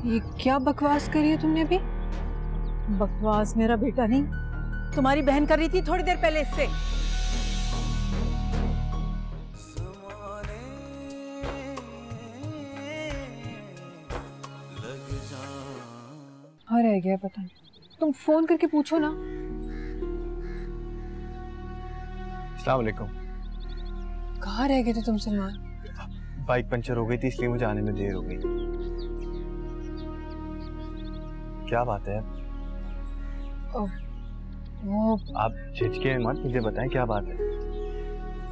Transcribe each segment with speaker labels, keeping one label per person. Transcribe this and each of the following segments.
Speaker 1: ये क्या बकवास करी है तुमने अभी?
Speaker 2: बकवास मेरा बेटा नहीं, तुम्हारी बहन कर रही थी थोड़ी देर पहले इससे।
Speaker 1: हाँ रह गया पता नहीं, तुम फोन करके पूछो ना।
Speaker 3: अस्सलाम वालेकुम।
Speaker 1: कहाँ रह गए थे तुम सलमान?
Speaker 3: बाइक पंचर हो गई थी इसलिए मुझे आने में देर हो गई। क्या बात है?
Speaker 1: वो
Speaker 3: आप झिझके मत, मुझे बताएं क्या बात है।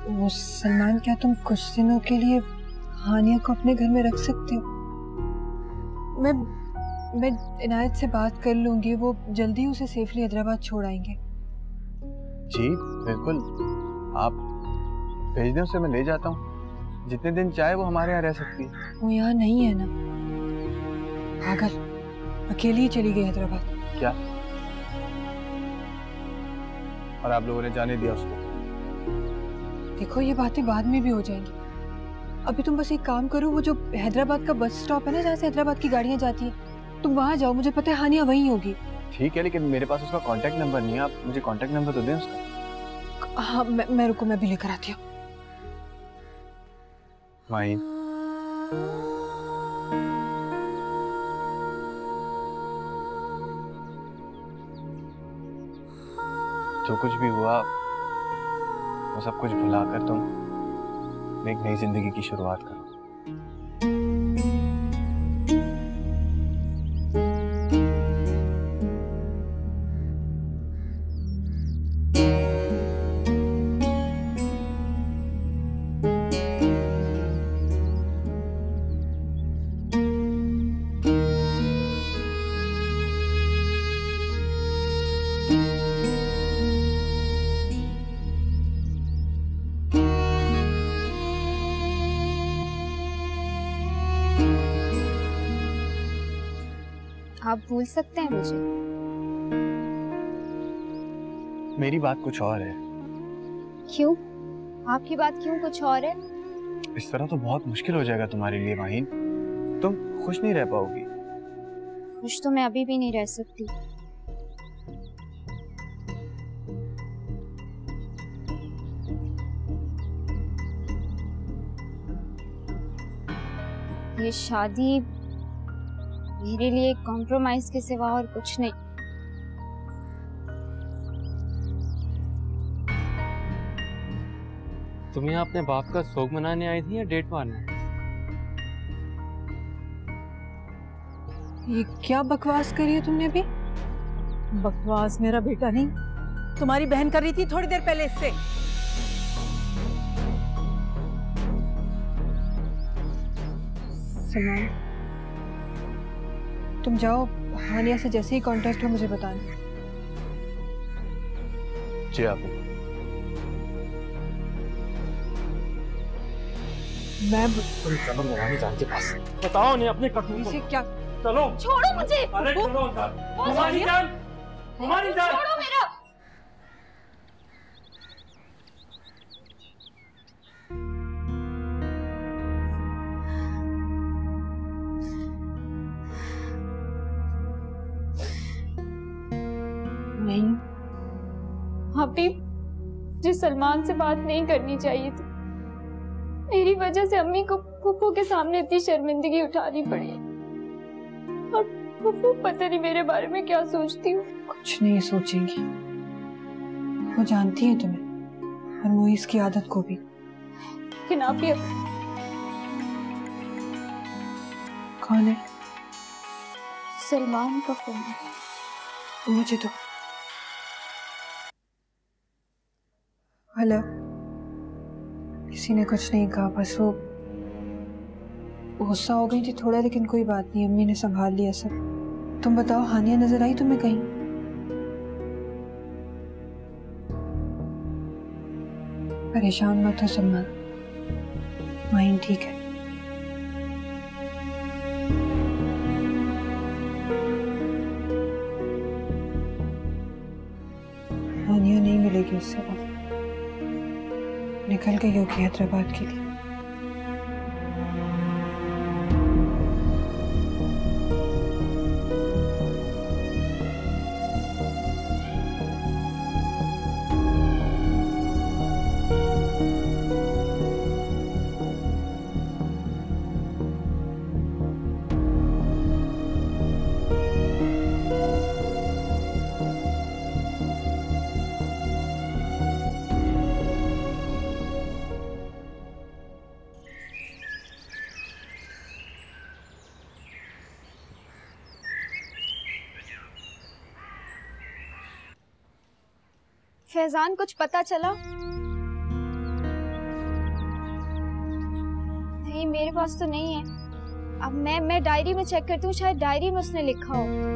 Speaker 1: वो सलमान, क्या तुम कुछ दिनों के लिए हानिया को अपने घर में रख सकते हो? मैं इनायत से बात कर लूंगी, वो जल्दी उसे सेफली हैदराबाद छोड़ आएंगे।
Speaker 3: जी बिल्कुल, आप भेज दें उसे, मैं ले जाता हूँ। जितने दिन चाहे वो हमारे यहाँ रह सकती है।
Speaker 1: वो यहाँ नहीं है ना, पागल, अकेली ही चली गई हैदराबाद।
Speaker 3: क्या? और आप लोगों ने जाने दिया उसको?
Speaker 1: देखो ये बातें बाद में भी हो जाएंगी, अभी तुम बस एक काम करो, वो जो हैदराबाद का बस स्टॉप है ना जहाँ से हैदराबाद की गाड़ियाँ जाती हैं, तुम वहाँ जाओ, मुझे पता है हानिया वहीं होगी।
Speaker 3: ठीक है, लेकिन मेरे पास उसका कांटेक्ट नंबर नहीं है, आप मुझे कांटेक्ट नंबर तो दें उसका।
Speaker 1: हाँ मैं रुको, मैं भी लेकर आती हूँ।
Speaker 3: माहीन, जो कुछ भी हुआ वो सब कुछ भुलाकर तुम एक नई जिंदगी की शुरुआत करो।
Speaker 4: आप भूल सकते हैं मुझे।
Speaker 3: मेरी बात कुछ और है।
Speaker 4: क्यों? आपकी बात क्यों कुछ और है?
Speaker 3: इस तरह तो बहुत मुश्किल हो जाएगा तुम्हारे लिए माहीन, तुम खुश नहीं रह पाओगी।
Speaker 4: खुश तो मैं अभी भी नहीं रह सकती। ये शादी मेरे लिए कॉम्प्रोमाइज के सिवा और कुछ नहीं।
Speaker 5: तुम यहाँ अपने बाप का शोक मनाने आई थी या डेट मारने?
Speaker 1: ये क्या बकवास करी है तुमने अभी?
Speaker 2: बकवास मेरा बेटा नहीं, तुम्हारी बहन कर रही थी थोड़ी देर पहले इससे।
Speaker 1: सलमान, तुम जाओ, हानिया से जैसे ही कांटेक्ट हो मुझे बताना।
Speaker 3: जी आप।
Speaker 1: मैं
Speaker 5: चलो मोहानी जान के पास, बताओ उन्हें अपने कसूर
Speaker 1: इसे क्या?
Speaker 5: चलो
Speaker 4: छोड़ो मुझे।
Speaker 5: अरे चलो मोहानी जान, मोहानी जान,
Speaker 4: छोड़ो मेरा।
Speaker 1: नहीं,
Speaker 6: आपी, मुझे सलमान से बात नहीं करनी चाहिए थी। मेरी वजह से अम्मी को फूफू के सामने इतनी शर्मिंदगी उठानी पड़ी, और फूफू पता नहीं मेरे बारे में क्या सोचती हूँ।
Speaker 1: कुछ नहीं सोचेंगी, वो जानती है तुम्हें और मोइस की आदत को भी।
Speaker 6: लेकिन आपी,
Speaker 1: कौन है?
Speaker 6: सलमान का फोन।
Speaker 1: मुझे तो। हेलो, किसी ने कुछ नहीं कहा, बस वो गुस्सा हो गई थी थोड़ा, लेकिन कोई बात नहीं, अम्मी ने संभाल लिया सब। तुम बताओ, हानिया नजर आई तुम्हें कहीं? परेशान मत हो सलमान, माइन ठीक है। हानिया नहीं मिलेगी उससे, अब निकल गई होगी हैदराबाद के लिए।
Speaker 4: फैजान कुछ पता चला? नहीं, मेरे पास तो नहीं है। अब मैं डायरी में चेक करती हूँ, शायद डायरी में उसने लिखा हो।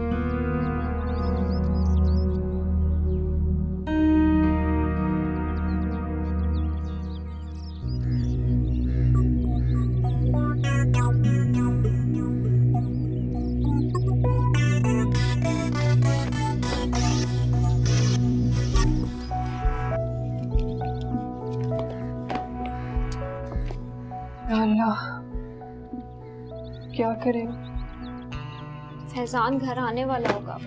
Speaker 1: अल्लाह, क्या करें?
Speaker 4: फैजान घर आने वाला होगा।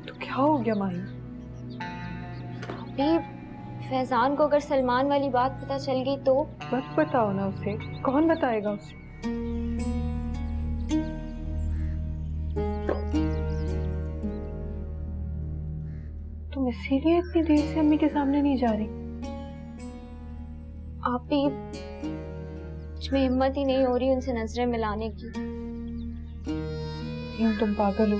Speaker 1: तो क्या हो गया माही?
Speaker 4: अभी फैजान को अगर सलमान वाली बात पता चल गई तो?
Speaker 1: मत बताओ ना उसे। कौन बताएगा उसे? तुम इसीलिए इतनी देर से अम्मी के सामने नहीं जा रही?
Speaker 4: आप भी, मुझमें हिम्मत ही नहीं हो रही उनसे नजरें मिलाने की।
Speaker 1: तुम पागल हो।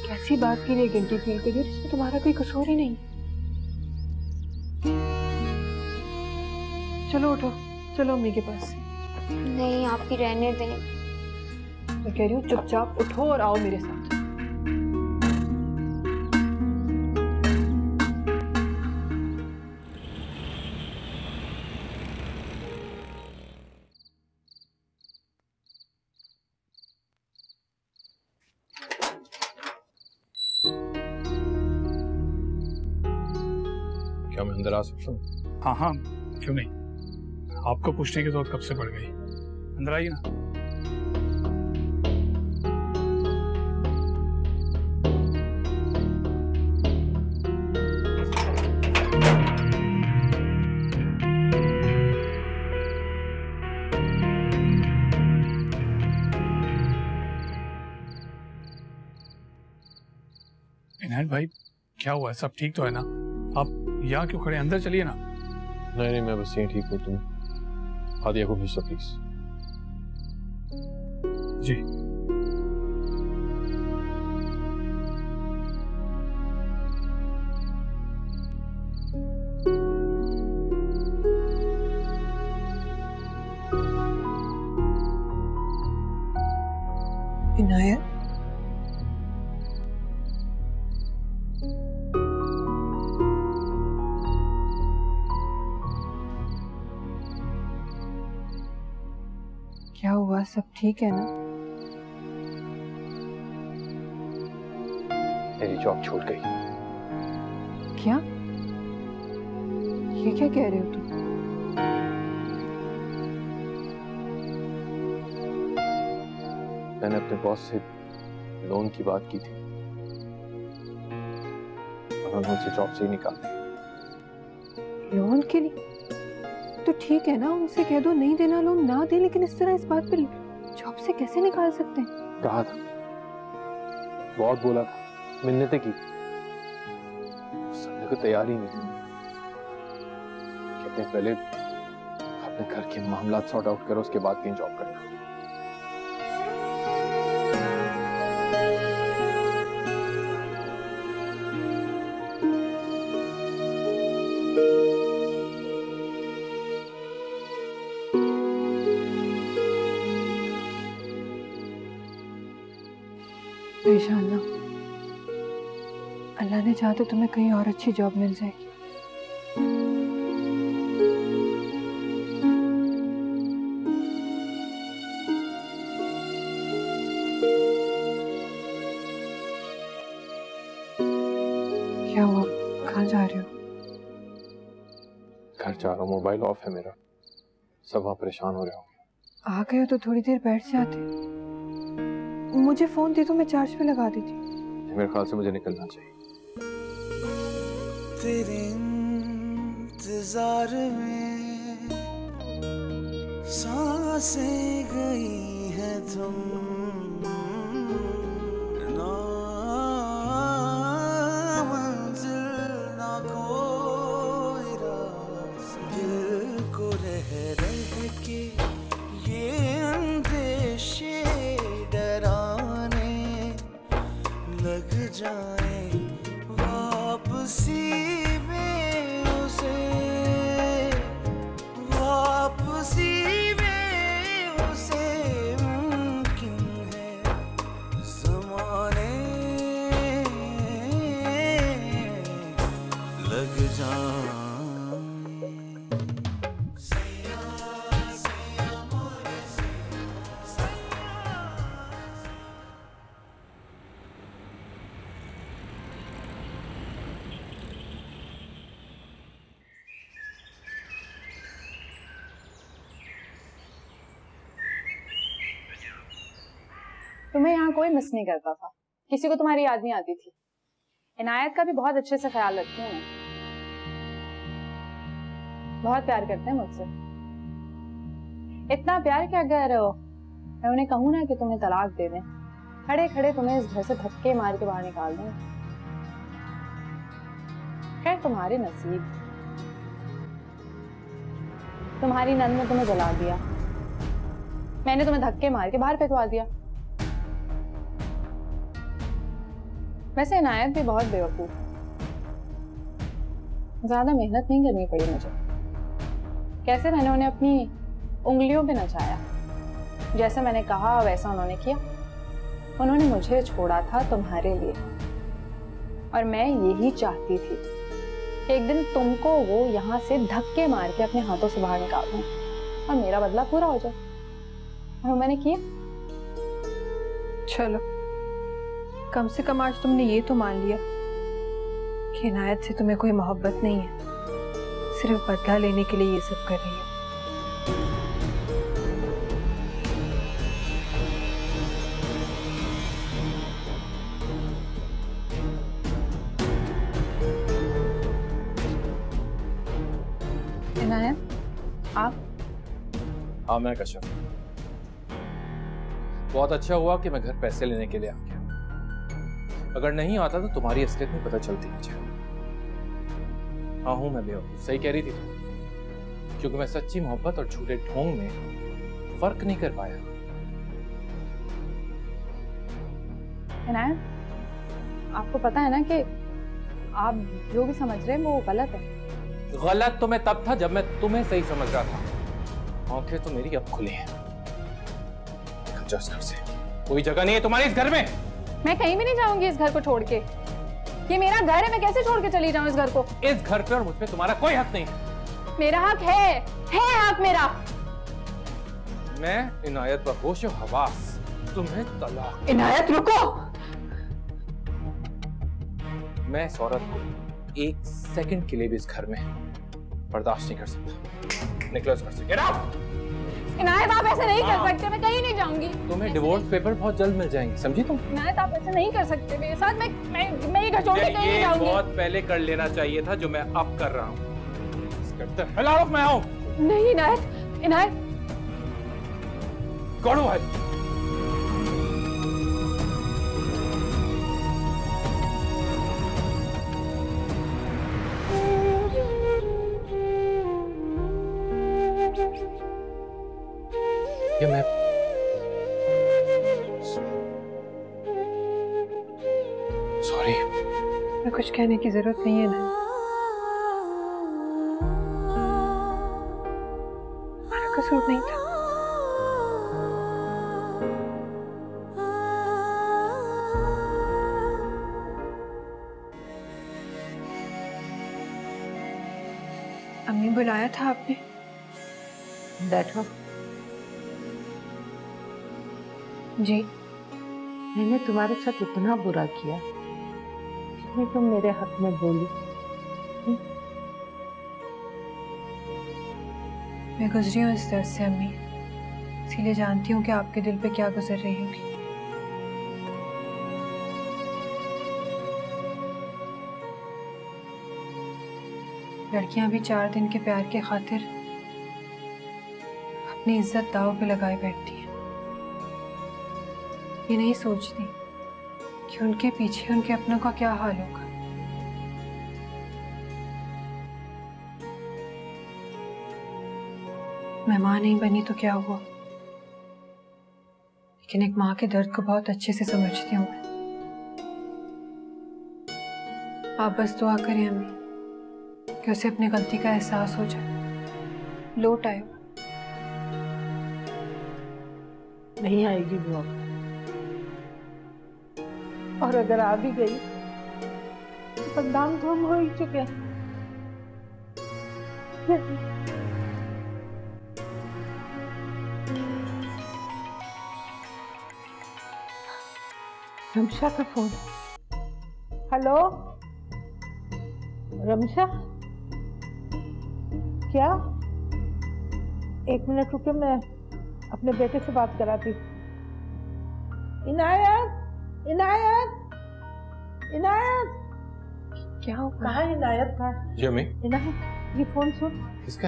Speaker 1: कैसी बात के लिए गिल्टी फील कर रही हो जिसमें तुम्हारा कोई कसूर ही नहीं? चलो उठो, चलो अम्मी के पास।
Speaker 4: नहीं, आप ही रहने दें।
Speaker 1: मैं कह रही हूँ चुपचाप उठो और आओ मेरे साथ।
Speaker 7: क्या मैं अंदर आ सकता हूँ?
Speaker 5: हाँ हाँ, क्यों नहीं। आपको पूछने की जरूरत कब से पड़ गई? अंदर आइए ना। इनायत भाई, क्या हुआ है? सब ठीक तो है ना? आप यहाँ क्यों खड़े? अंदर चलिए ना।
Speaker 7: नहीं, मैं बस यहीं ठीक हूँ। तुम हादिया को भेज दो प्लीज।
Speaker 5: जी।
Speaker 1: इनायत, क्या हुआ? सब ठीक है ना?
Speaker 7: मेरी जॉब छूट गई।
Speaker 1: क्या? ये क्या कह रहे हो तुम?
Speaker 7: मैंने अपने बॉस से लोन की बात की थी, उन्होंने मुझे जॉब से ही निकाल दिया।
Speaker 1: लोन के लिए? तो ठीक है ना, उनसे कह दो नहीं देना लोन, ना दे, लेकिन इस तरह इस बात पे जॉब से कैसे निकाल सकते हैं?
Speaker 7: कहा था, बहुत बोला था, मिन्नतें की, समझने को तैयार ही नहीं थे। कहते हैं पहले अपने घर के मामला सॉर्ट आउट करो, उसके बाद कहीं जॉब करना।
Speaker 1: इंशाअल्लाह अल्लाह ने चाहा तो तुम्हें कहीं और अच्छी जॉब मिल जाएगी। क्या हुआ? कहाँ जा रहे हो?
Speaker 7: घर जा रहा हूँ, मोबाइल ऑफ है मेरा, सब वहाँ परेशान हो रहे होंगे।
Speaker 1: आ गए हो तो थोड़ी देर बैठ जाते। मुझे फोन दे दो, मैं चार्ज पे लगा देती।
Speaker 7: मेरे ख्याल से मुझे निकलना चाहिए।
Speaker 8: तेरे इंतजार में सांसें गई है तुम, ना मंजिल ना कोई रास्ता, दिल को रह रह के ये अंदेशे डराने लग जाए वापस
Speaker 9: तुम्हें यहाँ कोई मिस नहीं करता था, किसी को तुम्हारी याद नहीं आती थी। इनायत का भी बहुत अच्छे से ख्याल रखती हूँ मैं, बहुत प्यार करते हैं मुझसे। इतना प्यार क्या कर रहे हो, मैं उन्हें कहूँ ना कि तुम्हें तलाक दे दें, खड़े खड़े तुम्हें इस घर से धक्के मार के बाहर निकाल दें। खैर तुम्हारे नसीब, तुम्हारी नंद ने तुम्हें जला दिया, मैंने तुम्हें धक्के मार के बाहर फेंकवा दिया। वैसे इनायत भी बहुत बेवकूफ, ज्यादा मेहनत नहीं करनी पड़ी मुझे। कैसे मैंने उन्हें अपनी उंगलियों पे नचाया, जैसे मैंने कहा वैसा उन्होंने किया। उन्होंने मुझे छोड़ा था तुम्हारे लिए, और मैं यही चाहती थी कि एक दिन तुमको वो यहाँ से धक्के मार के अपने हाथों से बाहर निकाल दूं और मेरा बदला पूरा हो जाए, और मैंने किया।
Speaker 1: चलो कम से कम आज तुमने ये तो मान लिया कि इनायत से तुम्हें कोई मोहब्बत नहीं है, सिर्फ बदला लेने के लिए ये सब कर रही है।
Speaker 9: इनायत आप?
Speaker 7: हाँ मैं कश्यप। बहुत अच्छा हुआ कि मैं घर पैसे लेने के लिए आ गया, अगर नहीं आता तो तुम्हारी असलियत नहीं पता चलती मुझे। हाँ हूं मैं बेवकूफ, सही कह रही थी तुम, क्योंकि मैं सच्ची मोहब्बत और झूठे ढोंग में फर्क नहीं कर पाया।
Speaker 9: इनायत आपको पता है ना कि आप जो भी समझ रहे हैं वो गलत है।
Speaker 7: गलत तो मैं तब था जब मैं तुम्हें सही समझ रहा था। आंखें तो मेरी अब खुली हैं। निकल इस घर से, कोई जगह नहीं है तुम्हारी इस घर में।
Speaker 9: मैं कहीं भी नहीं जाऊंगी इस घर को छोड़ के, ये मेरा घर है, मैं कैसे छोड़ के चली जाऊं इस घर को?
Speaker 7: इस घर पे और मुझ पे तुम्हारा कोई हक नहीं है।
Speaker 9: मेरा हक है हक मेरा।
Speaker 7: मैं इनायत बहोश हवास तुम्हें तलाक।
Speaker 1: इनायत रुको।
Speaker 7: मैं इस औरत को एक सेकंड के लिए भी इस घर में बर्दाश्त नहीं कर सकता। निकलो इस घर से, गेट आउट।
Speaker 9: इनायत आप ऐसे नहीं कर सकते, मैं कहीं नहीं जाऊंगी।
Speaker 7: तुम्हें डिवोर्स पेपर बहुत जल्द मिल जाएंगे, समझी तुम?
Speaker 9: इनायत आप ऐसे नहीं कर सकते मेरे साथ, मैं ये घर छोड़ के कहीं नहीं जाऊंगी।
Speaker 7: बहुत पहले कर लेना चाहिए था जो मैं अब कर रहा हूँ। Hell out of my house.
Speaker 9: नहीं इनायत, इनायत
Speaker 7: गॉड व्हाट? ये मैं सॉरी।
Speaker 1: मैं कुछ कहने की जरूरत नहीं है ना, हमारा कसूर नहीं था। अम्मी बुलाया था आपने?
Speaker 2: बैठो।
Speaker 1: जी।
Speaker 2: मैंने तुम्हारे साथ इतना बुरा किया कि तुम मेरे हक में बोली।
Speaker 1: मैं गुजरी हूँ इस दर्द से अम्मी, इसीलिए जानती हूँ कि आपके दिल पे क्या गुजर रही होगी। लड़कियां भी 4 दिन के प्यार के खातिर अपनी इज्जत दांव पे लगाए बैठती हैं। ये नहीं सोचती कि उनके पीछे उनके अपनों का क्या हाल होगा। मैं मां नहीं बनी तो क्या हुआ, लेकिन एक मां के दर्द को बहुत अच्छे से समझती हूँ मैं। आप बस दुआ करें अम्मी कि उसे अपनी गलती का एहसास हो जाए, लौट आए।
Speaker 2: नहीं आएगी वो, और अगर आ भी गई तो बदनाम तो हम हो ही चुके हैं। रमशा का फोन। हेलो रमशा, क्या? 1 मिनट रुके, मैं अपने बेटे से बात कराती। इनायत, इनायत, इनायत,
Speaker 1: क्या हो?
Speaker 2: कहाँ इनायत था?
Speaker 7: जी अम्मी।
Speaker 2: इनायत, ये फोन सुन।
Speaker 7: किसका?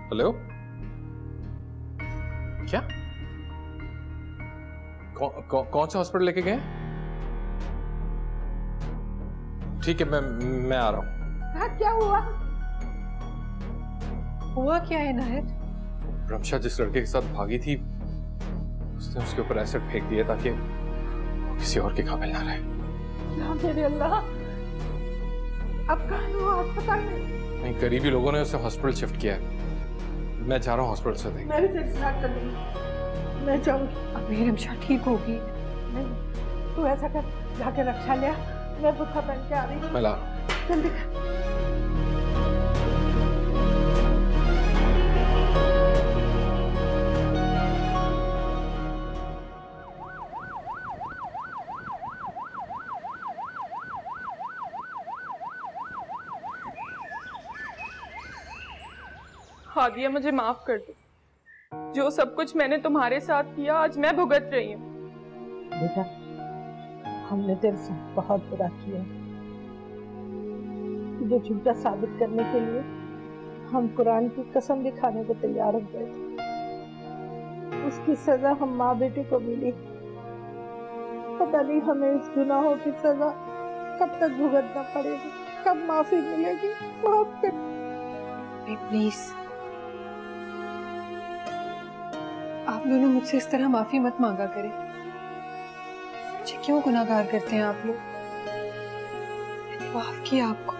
Speaker 7: हेलो, क्या? कौन सा हॉस्पिटल लेके गए? ठीक है, मैं आ रहा हूँ।
Speaker 2: हाँ, क्या हुआ?
Speaker 1: हुआ क्या है इनायत?
Speaker 7: रमशा जिस लड़के के साथ भागी थी, उसने उसके ऊपर एसिड फेंक दिया ताकि वो किसी और के काबिल ना रहे।
Speaker 2: या मेरे अल्लाह, अब कहाँ है वो अस्पताल में?
Speaker 7: नहीं, करीबी लोगों ने उसे हॉस्पिटल शिफ्ट किया है। मैं जा रहा हूँ हॉस्पिटल से देख।
Speaker 2: मेरे से इंतजार कर लूंगी, मैं जाऊंगी।
Speaker 1: अब मेरी रमशा ठीक होगी।
Speaker 2: नहीं, तू ऐसा कर, जाके रक्षा लिया, मैं बुर्का पहन के आ रही हूँ।
Speaker 7: मैं ला रहा हूँ।
Speaker 2: जल्दी कर।
Speaker 10: हादिया, मुझे माफ कर दो। जो सब कुछ मैंने तुम्हारे साथ किया, आज मैं भुगत रही हूँ।
Speaker 2: बेटा, हमने तेरे साथ बहुत बुरा किया। तुझे झूठा साबित करने के लिए हम कुरान की कसम भी खाने को तैयार हो गए थे। उसकी सजा हम माँ बेटे को मिली। पता नहीं हमें इस गुनाहों की सजा कब तक भुगतना पड़ेगी, कब माफी मिलेगी। माफ कर।
Speaker 1: प्लीज, आप दोनों मुझसे इस तरह माफी मत मांगा करें। मुझे क्यों गुनाहगार करते हैं आप लोग? मैंने माफ किया आपको।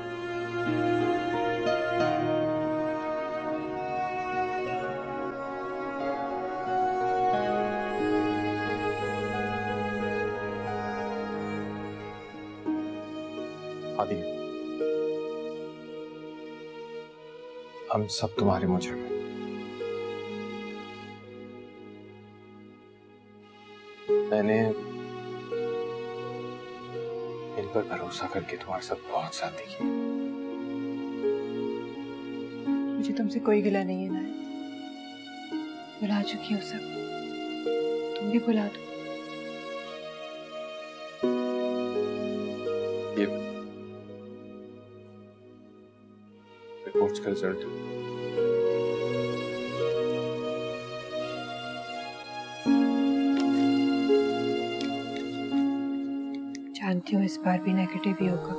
Speaker 7: आदि, हम सब तुम्हारे मुजरिम हैं। मैंने इन पर भरोसा करके तुम्हारे साथ बहुत शादी की।
Speaker 1: मुझे तुमसे कोई गिला नहीं है नायत। भुला चुकी हूँ सब। तुम भी भुला दो।
Speaker 7: ये रिपोर्ट्स का रिजल्ट।
Speaker 1: जानती हूँ इस बार भी नेगेटिव ही होगा।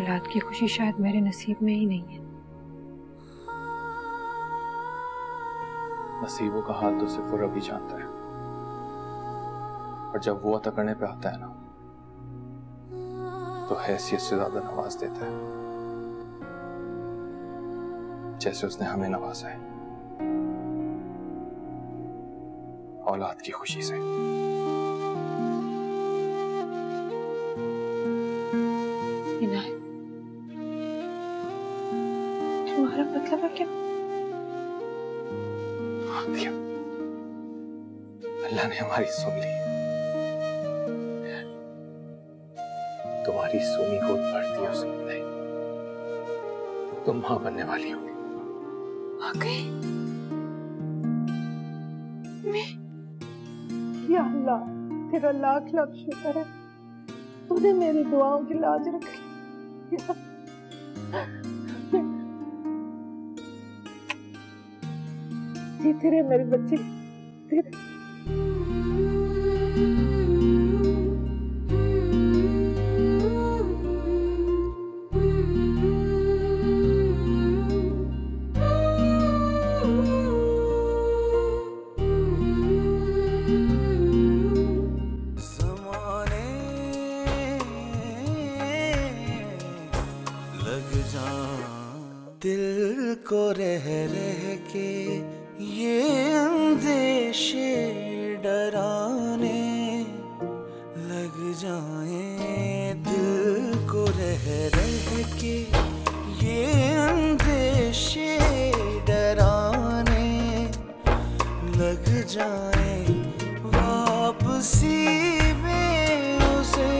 Speaker 1: औलाद की खुशी शायद मेरे नसीब में ही नहीं है।
Speaker 7: नसीबों का हाल तो सिर्फ वो रब ही जानता है, और जब वो अता करने पे आता है ना, तो हैसियत से ज्यादा नवाज देता है, जैसे उसने हमें नवाजा है औलाद की खुशी से।
Speaker 1: इनायत, तुम्हारा मतलब है क्या?
Speaker 7: दिया, अल्लाह ने हमारी सुन ली। तुम्हारी सुनी गोद भरती है उसने। तुम मां बनने वाली हो।
Speaker 1: आ गई?
Speaker 2: या अल्लाह, तेरा लाख लाख शुक्र है, तूने मेरी दुआओं की लाज रखी। जीती रहे मेरी बच्ची, तेरे।
Speaker 8: दिल को रह रह के ये अंदेशे डराने लग जाए। दिल को रह रह के ये अंदेशे डराने लग जाए। वापसी में उसे